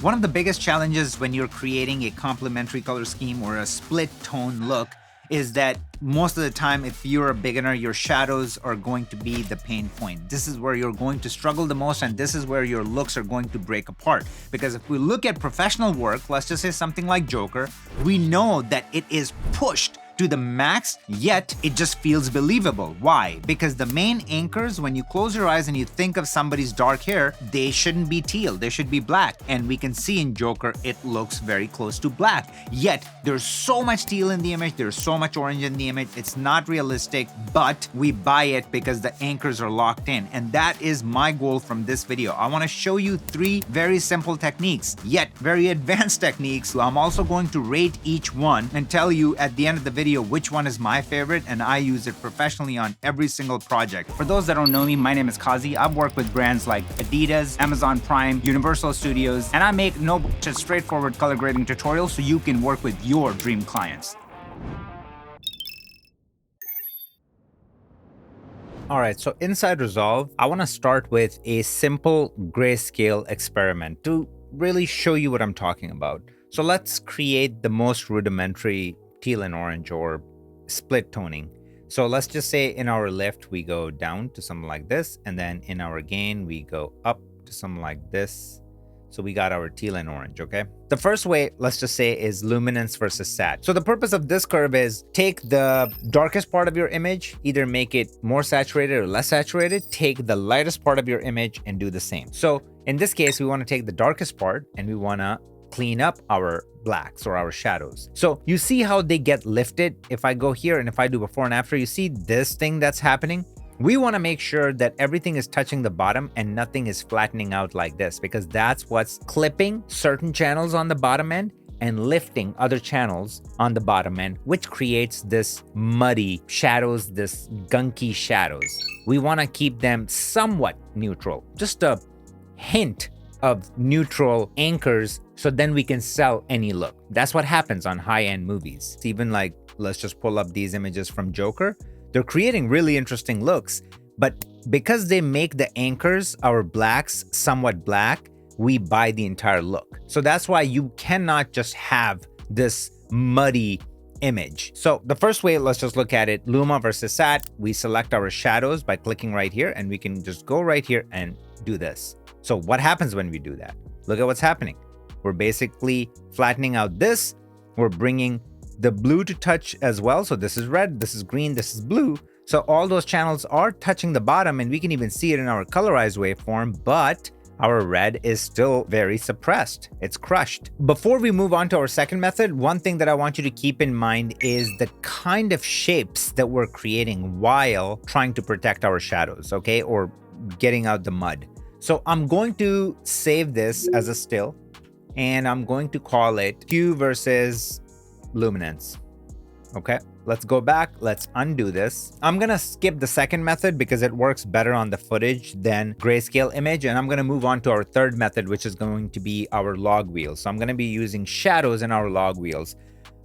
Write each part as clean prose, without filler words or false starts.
One of the biggest challenges when you're creating a complementary color scheme or a split tone look is that most of the time, if you're a beginner, your shadows are going to be the pain point. This is where you're going to struggle the most, and this is where your looks are going to break apart. Because if we look at professional work, let's just say something like Joker, we know that it is pushed to the max, yet it just feels believable. Why? Because the main anchors, when you close your eyes and you think of somebody's dark hair, they shouldn't be teal, they should be black. And we can see in Joker, it looks very close to black. Yet, there's so much teal in the image, there's so much orange in the image, it's not realistic, but we buy it because the anchors are locked in. And that is my goal from this video. I wanna show you 3 very simple techniques, yet very advanced techniques. So I'm also going to rate each one and tell you at the end of the video which one is my favorite, and I use it professionally on every single project. For those that don't know me, my name is Qazi. I've worked with brands like ADIDAS, Amazon Prime, Universal Studios, and I make no bullshit, straightforward color grading tutorials so you can work with your dream clients. All right, so inside Resolve, I want to start with a simple grayscale experiment to really show you what I'm talking about. So let's create the most rudimentary teal and orange or split toning. So let's just say in our lift, we go down to something like this, and then in our gain, we go up to something like this. So we got our teal and orange, okay? The first way, let's just say, is luminance versus sat. So the purpose of this curve is take the darkest part of your image, either make it more saturated or less saturated, take the lightest part of your image and do the same. So in this case, we want to take the darkest part and we want to clean up our blacks or our shadows. So you see how they get lifted. If I go here and if I do before and after, you see this thing that's happening. We want to make sure that everything is touching the bottom and nothing is flattening out like this, because that's what's clipping certain channels on the bottom end and lifting other channels on the bottom end, which creates this muddy shadows, this gunky shadows. We want to keep them somewhat neutral, just a hint of neutral anchors, so then we can sell any look. That's what happens on high-end movies. Even like, let's just pull up these images from Joker. They're creating really interesting looks, but because they make the anchors, our blacks, somewhat black, we buy the entire look. So that's why you cannot just have this muddy image. So the first way, let's just look at it, Lum versus Sat. We select our shadows by clicking right here, and we can just go right here and do this. So what happens when we do that? Look at what's happening. We're basically flattening out this. We're bringing the blue to touch as well. So this is red, this is green, this is blue. So all those channels are touching the bottom, and we can even see it in our colorized waveform, but our red is still very suppressed. It's crushed. Before we move on to our second method, one thing that I want you to keep in mind is the kind of shapes that we're creating while trying to protect our shadows, okay? Or getting out the mud. So I'm going to save this as a still, and I'm going to call it hue versus luminance. Okay, let's go back. Let's undo this. I'm gonna skip the second method because it works better on the footage than grayscale image. And I'm gonna move on to our third method, which is going to be our log wheels. So I'm gonna be using shadows in our log wheels.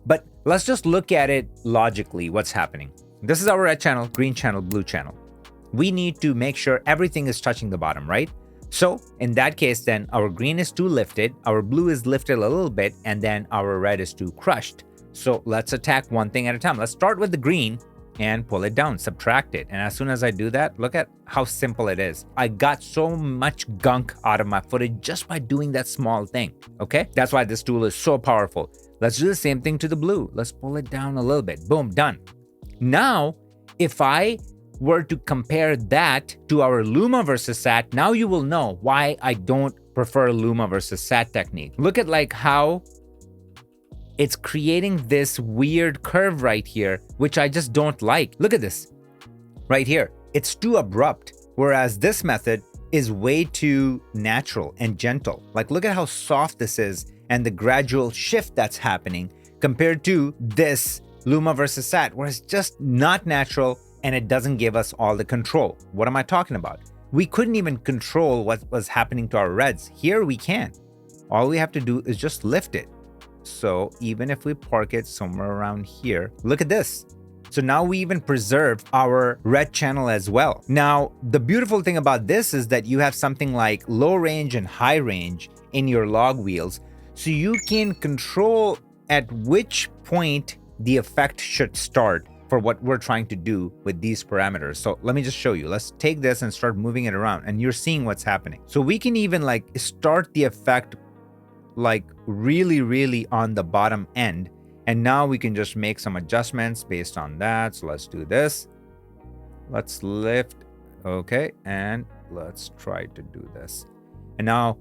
But let's just look at it logically, what's happening. This is our red channel, green channel, blue channel. We need to make sure everything is touching the bottom, right? So in that case, then our green is too lifted, our blue is lifted a little bit, and then our red is too crushed. So let's attack one thing at a time. Let's start with the green and pull it down, subtract it. And as soon as I do that, look at how simple it is. I got so much gunk out of my footage just by doing that small thing, okay? That's why this tool is so powerful. Let's do the same thing to the blue. Let's pull it down a little bit. Boom, done. Now, if I were to compare that to our Lum versus Sat, now you will know why I don't prefer Lum versus Sat technique. Look at like how it's creating this weird curve right here, which I just don't like. Look at this right here. It's too abrupt, whereas this method is way too natural and gentle. Like, look at how soft this is and the gradual shift that's happening compared to this Lum versus Sat, where it's just not natural and it doesn't give us all the control. What am I talking about? We couldn't even control what was happening to our reds. Here we can. All we have to do is just lift it. So even if we park it somewhere around here, look at this. So now we even preserve our red channel as well. Now, the beautiful thing about this is that you have something like low range and high range in your log wheels, so you can control at which point the effect should start for what we're trying to do with these parameters. So let me just show you. Let's take this and start moving it around, and you're seeing what's happening. So we can even like start the effect like really on the bottom end, and now we can just make some adjustments based on that. So let's do this. Let's lift. Okay, and let's try to do this. And now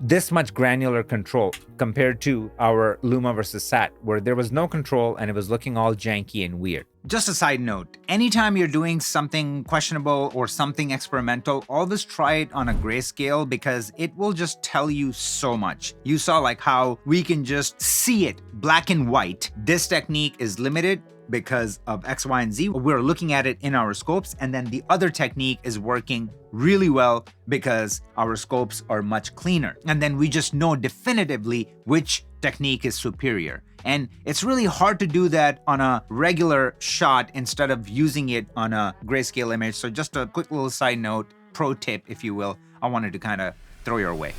this much granular control compared to our Lum Vs Sat, where there was no control and it was looking all janky and weird. Just a side note, anytime you're doing something questionable or something experimental, always try it on a grayscale because it will just tell you so much. You saw like how we can just see it black and white. This technique is limited because of X, Y, and Z. We're looking at it in our scopes, and then the other technique is working really well because our scopes are much cleaner. And then we just know definitively which technique is superior. And it's really hard to do that on a regular shot instead of using it on a grayscale image. So just a quick little side note, pro tip, if you will, I wanted to kind of throw your way.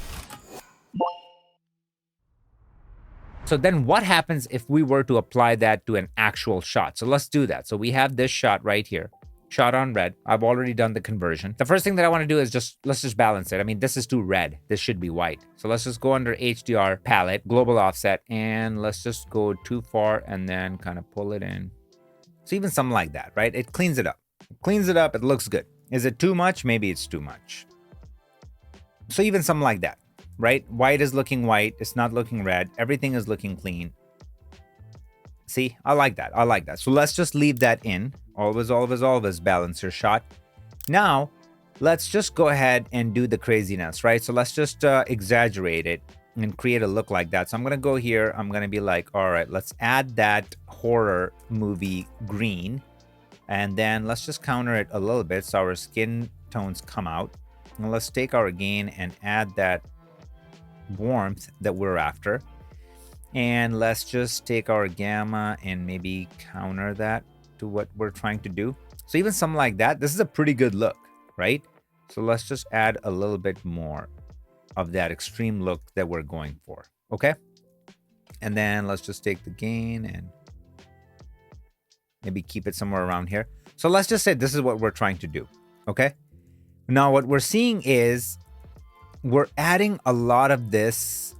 So then what happens if we were to apply that to an actual shot? So let's do that. So we have this shot right here, shot on red. I've already done the conversion. The first thing that I want to do is let's just balance it. I mean, this is too red. This should be white. So let's just go under HDR palette, global offset, and let's just go too far and then kind of pull it in. So even something like that, right? It cleans it up. It cleans it up. It looks good. Is it too much? Maybe it's too much. So even something like that. Right? White is looking white. It's not looking red. Everything is looking clean. See, I like that. I like that. So let's just leave that in. Always balance your shot. Now, let's just go ahead and do the craziness, right? So let's just exaggerate it and create a look like that. So I'm going to go here. I'm going to be like, all right, let's add that horror movie green. And then let's just counter it a little bit so our skin tones come out. And let's take our gain and add that warmth that we're after, and let's just take our gamma and maybe counter that to what we're trying to do. So even something like that, this is a pretty good look, right? So let's just add a little bit more of that extreme look that we're going for. Okay, and then let's just take the gain and maybe keep it somewhere around here. So let's just say this is what we're trying to do. Okay, now what we're seeing is we're adding a lot of this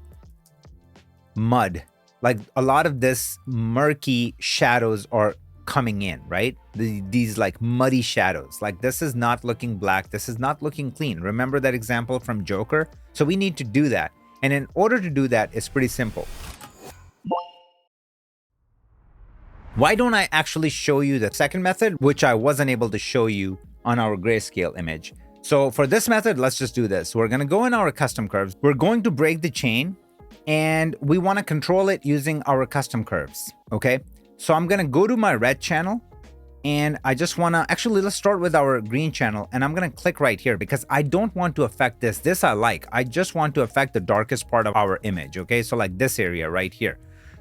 mud, like a lot of this murky shadows are coming in, right? These like muddy shadows, like this is not looking black. This is not looking clean. Remember that example from Joker? So we need to do that. And in order to do that, it's pretty simple. Why don't I actually show you the second method, which I wasn't able to show you on our grayscale image? So for this method, let's just do this. We're going to go in our custom curves. We're going to break the chain, and we want to control it using our custom curves. Okay. So I'm going to go to my red channel, and I just want to actually, let's start with our green channel, and I'm going to click right here because I don't want to affect this. This I like. I just want to affect the darkest part of our image. Okay. So like this area right here.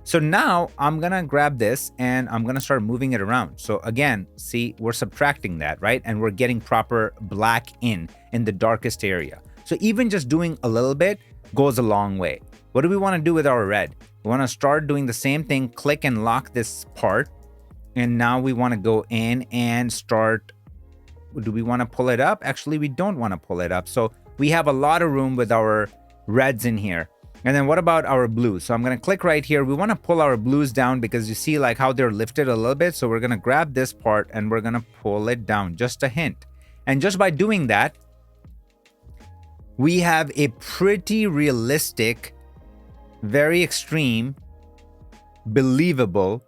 So now I'm going to grab this and I'm going to start moving it around. So again, see, we're subtracting that, right? And we're getting proper black in the darkest area. So even just doing a little bit goes a long way. What do we want to do with our red? We want to start doing the same thing, click and lock this part. And now we want to go in and start. Do we want to pull it up? Actually, we don't want to pull it up. So we have a lot of room with our reds in here. And then what about our blues? So I'm going to click right here. We want to pull our blues down because you see like how they're lifted a little bit. So we're going to grab this part and we're going to pull it down, just a hint. And just by doing that, we have a pretty realistic, very extreme, believable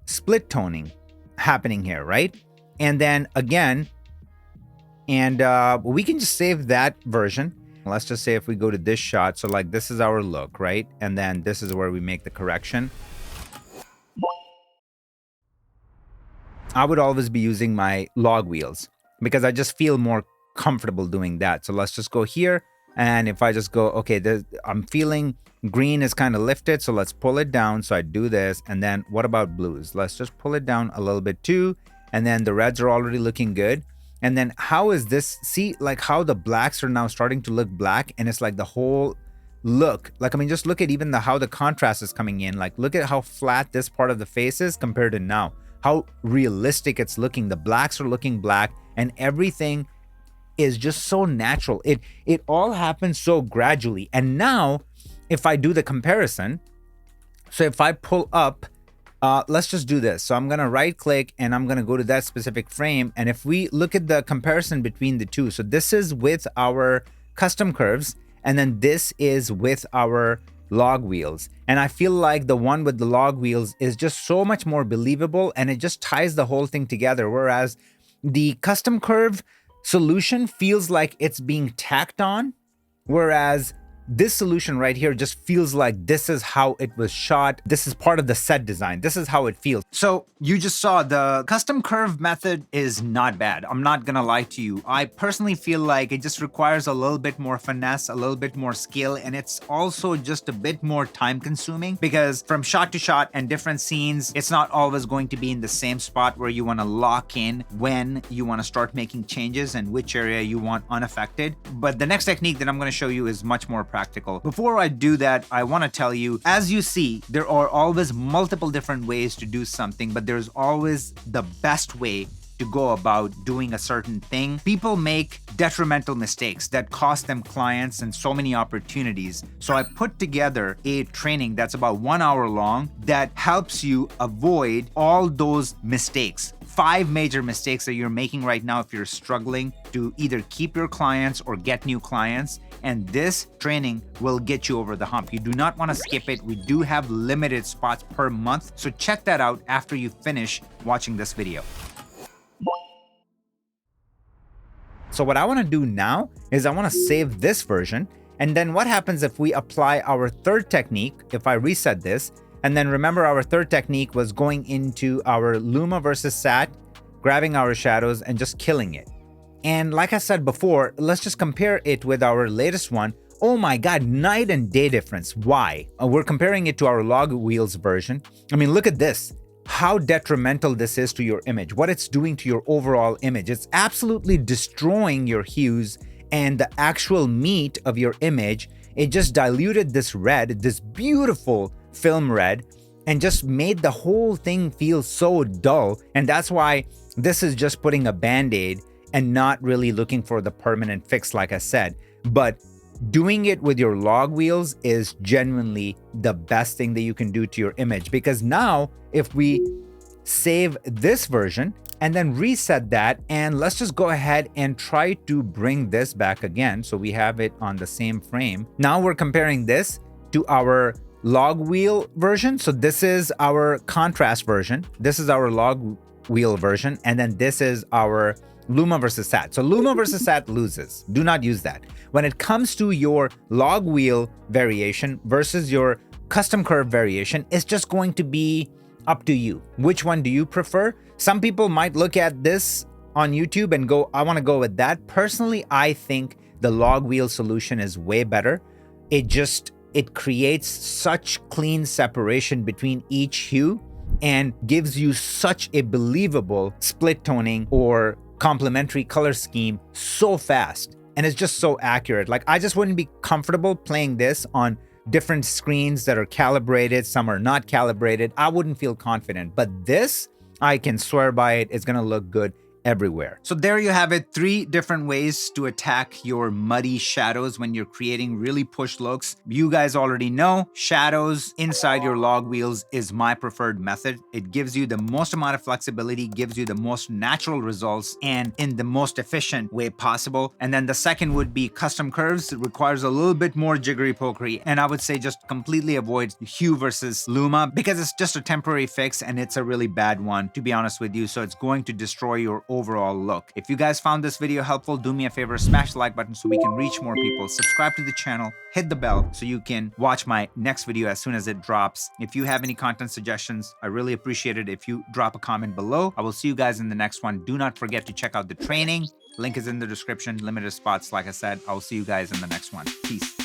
split toning happening here, right? And then again, and we can just save that version. Let's just say if we go to this shot, so like this is our look, right? And then this is where we make the correction. I would always be using my log wheels because I just feel more comfortable doing that. So let's just go here. And if I just go, okay, I'm feeling green is kind of lifted. So let's pull it down. So I do this. And then what about blues? Let's just pull it down a little bit too. And then the reds are already looking good. And then how is this, see like how the blacks are now starting to look black, and it's like the whole look. Like, I mean, just look at even how the contrast is coming in. Like, look at how flat this part of the face is compared to now. How realistic it's looking. The blacks are looking black, and everything is just so natural. It all happens so gradually. And now, if I do the comparison, so if I pull up, let's just do this. So I'm gonna right click and I'm gonna go to that specific frame. And if we look at the comparison between the two, so this is with our custom curves, and then this is with our log wheels. And I feel like the one with the log wheels is just so much more believable, and it just ties the whole thing together. Whereas the custom curve solution feels like it's being tacked on, whereas this solution right here just feels like this is how it was shot. This is part of the set design. This is how it feels. So you just saw the custom curve method is not bad. I'm not gonna lie to you. I personally feel like it just requires a little bit more finesse, a little bit more skill, and it's also just a bit more time consuming, because from shot to shot and different scenes, it's not always going to be in the same spot where you wanna lock in when you wanna start making changes and which area you want unaffected. But the next technique that I'm gonna show you is much more practical. Before I do that, I want to tell you, as you see, there are always multiple different ways to do something, but there's always the best way to go about doing a certain thing. People make detrimental mistakes that cost them clients and so many opportunities. So I put together a training that's about 1 hour long that helps you avoid all those mistakes. 5 major mistakes that you're making right now if you're struggling to either keep your clients or get new clients. And this training will get you over the hump. You do not want to skip it. We do have limited spots per month. So check that out after you finish watching this video. So what I want to do now is I want to save this version. And then what happens if we apply our third technique, if I reset this, and then remember our third technique was going into our Lum Vs Sat, grabbing our shadows and just killing it. And like I said before, let's just compare it with our latest one. Oh my God, night and day difference. Why? We're comparing it to our log wheels version. I mean, look at this. How detrimental this is to your image, what it's doing to your overall image. It's absolutely destroying your hues and the actual meat of your image. It just diluted this red, this beautiful film red, and just made the whole thing feel so dull. And that's why this is just putting a band-aid and not really looking for the permanent fix, like I said. But doing it with your log wheels is genuinely the best thing that you can do to your image, because now if we save this version and then reset that, and let's just go ahead and try to bring this back again so we have it on the same frame. Now we're comparing this to our log wheel version. So this is our contrast version, this is our log wheel version, and then this is our Lum Vs Sat. So Lum Vs Sat loses. Do not use that. When it comes to your log wheel variation versus your custom curve variation, it's just going to be up to you. Which one do you prefer? Some people might look at this on YouTube and go, I want to go with that. Personally, I think the log wheel solution is way better. It creates such clean separation between each hue and gives you such a believable split toning or complementary color scheme so fast, and it's just so accurate. Like, I just wouldn't be comfortable playing this on different screens that are calibrated, some are not calibrated. I wouldn't feel confident, but this, I can swear by it, it's gonna look good everywhere. So there you have it, 3 different ways to attack your muddy shadows when you're creating really push looks. You guys already know shadows inside your log wheels is my preferred method. It gives you the most amount of flexibility, gives you the most natural results, and in the most efficient way possible. And then the second would be custom curves. It requires a little bit more jiggery pokery, and I would say just completely avoid hue versus Luma, because it's just a temporary fix and it's a really bad one, to be honest with you. So it's going to destroy your overall look. If you guys found this video helpful, do me a favor, smash the like button so we can reach more people. Subscribe to the channel, hit the bell so you can watch my next video as soon as it drops. If you have any content suggestions, I really appreciate it if you drop a comment below. I will see you guys in the next one. Do not forget to check out the training. Link is in the description. Limited spots, like I said. I will see you guys in the next one. Peace.